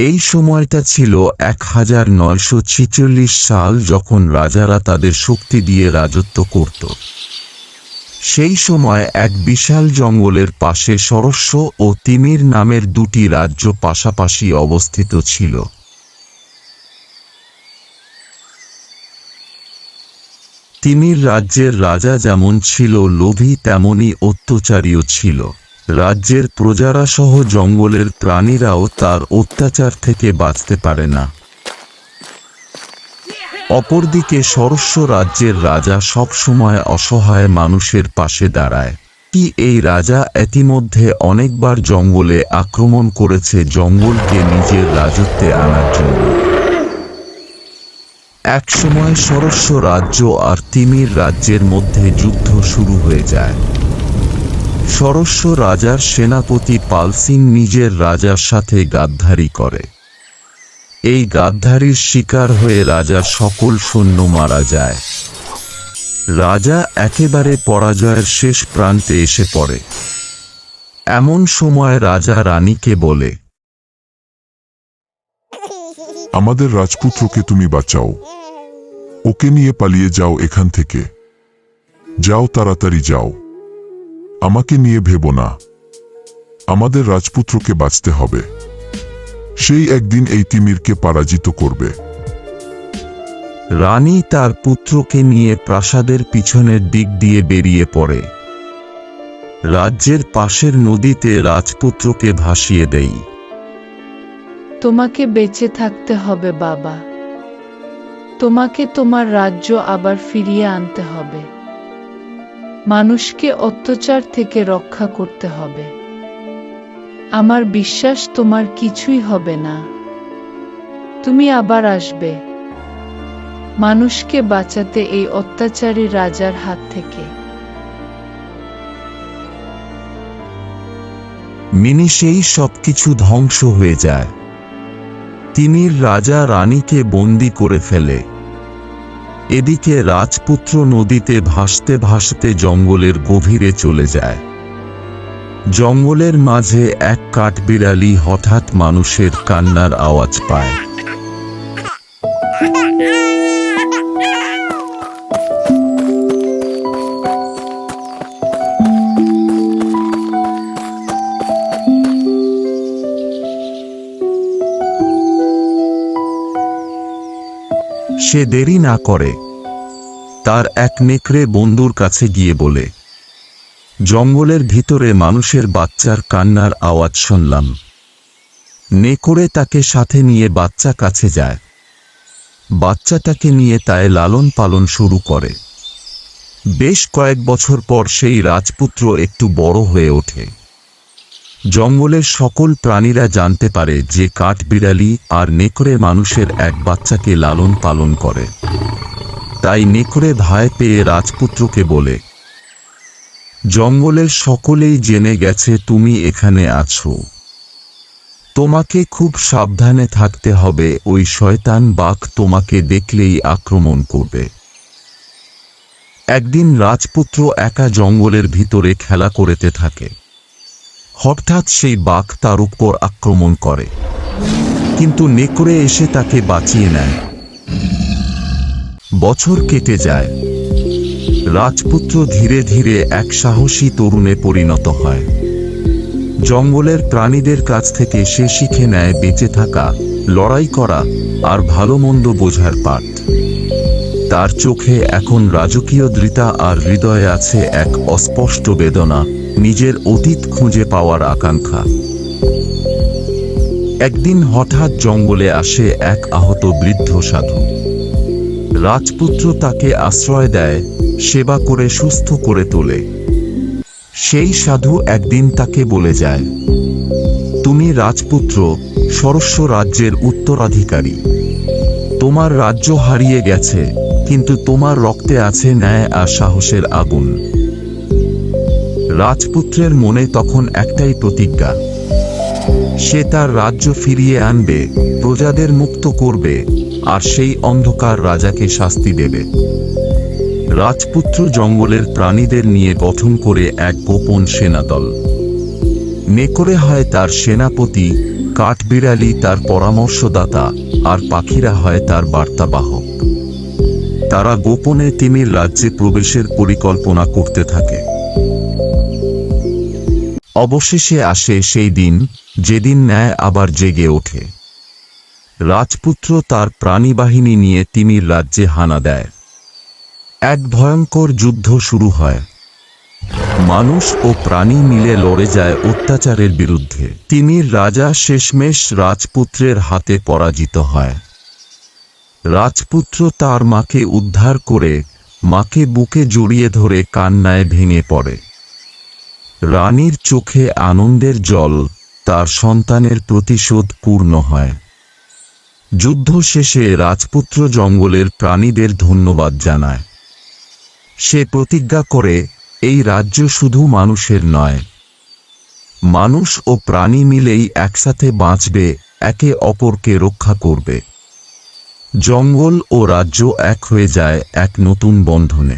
এই সময়টা ছিল 1946 সাল, যখন রাজারা তাদের শক্তি দিয়ে রাজত্ব করত। সেই সময় এক বিশাল জঙ্গলের পাশে সরস্ব ও তিমির নামের দুটি রাজ্য পাশাপাশি অবস্থিত ছিল। তিমির রাজ্যের রাজা যেমন ছিল লোভী, তেমনি অত্যাচারীও ছিল। রাজ্যের প্রজারা সহ জঙ্গলের প্রাণীরাও তার অত্যাচার থেকে বাঁচতে পারে না। অপরদিকে সরস্ব রাজ্যের রাজা সবসময় অসহায় মানুষের পাশে দাঁড়ায়। এই রাজা ইতিমধ্যে অনেকবার জঙ্গলে আক্রমণ করেছে জঙ্গলকে নিজের রাজত্বে আনার জন্য। একসময় সরস্ব রাজ্য আর তিমির রাজ্যের মধ্যে যুদ্ধ শুরু হয়ে যায়। সরস্ব রাজার সেনাপতি পাল সিং নিজের রাজার সাথে গাদ্দারি করে। এই গাদ্দারির শিকার হয়ে রাজার সকল সৈন্য মারা যায়। রাজা একেবারে পরাজয়ের শেষ প্রান্তে এসে পড়ে। এমন সময় রাজা রানীকে বলে, আমাদের রাজপুত্রকে তুমি বাঁচাও, ওকে নিয়ে পালিয়ে যাও এখান থেকে। যাও, তাড়াতাড়ি যাও, আমাকে নিয়ে ভেবো না, আমাদের রাজপুত্রকে বাঁচতে হবে। সেই একদিন এই তিমিরকে পরাজিত করবে। রানী তার পুত্রকে নিয়ে প্রাসাদের পিছনের দিক দিয়ে বেরিয়ে পড়ে। রাজ্যের পাশের নদীতে রাজপুত্রকে ভাসিয়ে দেয়। তোমাকে বেঁচে থাকতে হবে বাবা, তোমাকে তোমার রাজ্য আবার ফিরিয়ে আনতে হবে, মানুষকে অত্যাচার থেকে রক্ষা করতে হবে। আমার বিশ্বাস তোমার কিছুই হবে না, তুমি আবার আসবে মানুষকে বাঁচাতে এই অত্যাচারী রাজার হাত থেকে। মিনিষেই সবকিছু ধ্বংস হয়ে যায়। তিমির রাজা রানীকে বন্দী করে ফেলে। এদিকে রাজপুত্র নদীতে ভাসতে ভাসতে জঙ্গলের গভীরে চলে যায়। জঙ্গলের মাঝে এক কাঠবিড়ালি হঠাৎ মানুষের কান্নার আওয়াজ পায়। সে দেরি না করে তার এক নেকড়ে বন্ধুর কাছে গিয়ে বলে, জঙ্গলের ভিতরে মানুষের বাচ্চার কান্নার আওয়াজ শুনলাম। নেকড়ে তাকে সাথে নিয়ে বাচ্চা কাছে যায়। বাচ্চাটাকে নিয়ে তাই লালন পালন শুরু করে। বেশ কয়েক বছর পর সেই রাজপুত্র একটু বড় হয়ে ওঠে। জঙ্গলের সকল প্রাণীরা জানতে পারে যে কাঠবিড়ালি আর নেকড়ে মানুষের এক বাচ্চাকে লালন পালন করে। তাই নেকড়ে ভয় পেয়ে রাজপুত্রকে বলে, জঙ্গলের সকলেই জেনে গেছে তুমি এখানে আছো, তোমাকে খুব সাবধানে থাকতে হবে, ওই শয়তান বাঘ তোমাকে দেখলেই আক্রমণ করবে। একদিন রাজপুত্র একা জঙ্গলের ভিতরে খেলা করতে থাকে। হঠাৎ সেই বাঘ তার উপর আক্রমণ করে, কিন্তু নেকড়ে এসে তাকে বাঁচিয়ে নেয়। বছর কেটে যায়। রাজপুত্র ধীরে ধীরে এক সাহসী তরুণে পরিণত হয়। জঙ্গলের প্রাণীদের কাছ থেকে সে শিখে নেয় বেঁচে থাকা, লড়াই করা আর ভালো মন্দ বোঝার পাঠ। তার চোখে এখন রাজকীয় দৃঢ়তা আর হৃদয়ে আছে এক অস্পষ্ট বেদনা, নিজের অতীত খুঁজে পাওয়ার আকাঙ্ক্ষা। একদিন হঠাৎ জঙ্গলে আসে এক আহত বৃদ্ধ সাধু। রাজপুত্র তাকে আশ্রয় দেয়, সেবা করে সুস্থ করে তোলে। সেই সাধু একদিন তাকে বলে যায়, তুমি রাজপুত্র, সরস্ব রাজ্যের উত্তরাধিকারী। তোমার রাজ্য হারিয়ে গেছে, কিন্তু তোমার রক্তে আছে ন্যায় আর সাহসের আগুন। রাজপুত্রের মনে তখন একটাই প্রতিজ্ঞা, সে তার রাজ্য ফিরিয়ে আনবে, প্রজাদের মুক্ত করবে আর সেই অন্ধকার রাজাকে শাস্তি দেবে। রাজপুত্র জঙ্গলের প্রাণীদের নিয়ে গঠন করে এক গোপন সেনাদল। নেকড়ে হয় তার সেনাপতি, কাঠবিড়ালি তার পরামর্শদাতা আর পাখিরা হয় তার বার্তাবাহক। তারা গোপনে তিমির রাজ্যে প্রবেশের পরিকল্পনা করতে থাকে। অবশেষে আসে সেই দিন, যেদিন ন্যায় আবার জেগে ওঠে। রাজপুত্র তার প্রাণীবাহিনী নিয়ে তিমির রাজ্যে হানা দেয়। এক ভয়ঙ্কর যুদ্ধ শুরু হয়। মানুষ ও প্রাণী মিলে লড়ে যায় অত্যাচারের বিরুদ্ধে। তিমির রাজা শেষমেশ রাজপুত্রের হাতে পরাজিত হয়। রাজপুত্র তার মাকে উদ্ধার করে মাকে বুকে জড়িয়ে ধরে কান্নায় ভেঙে পড়ে। রানীর চোখে আনন্দের জল, তার সন্তানের প্রতিশোধ পূর্ণ হয়। যুদ্ধ শেষে রাজপুত্র জঙ্গলের প্রাণীদের ধন্যবাদ জানায়। সে প্রতিজ্ঞা করে, এই রাজ্য শুধু মানুষের নয়, মানুষ ও প্রাণী মিলেই একসাথে বাঁচবে, একে অপরকে রক্ষা করবে। জঙ্গল ও রাজ্য এক হয়ে যায় এক নতুন বন্ধনে।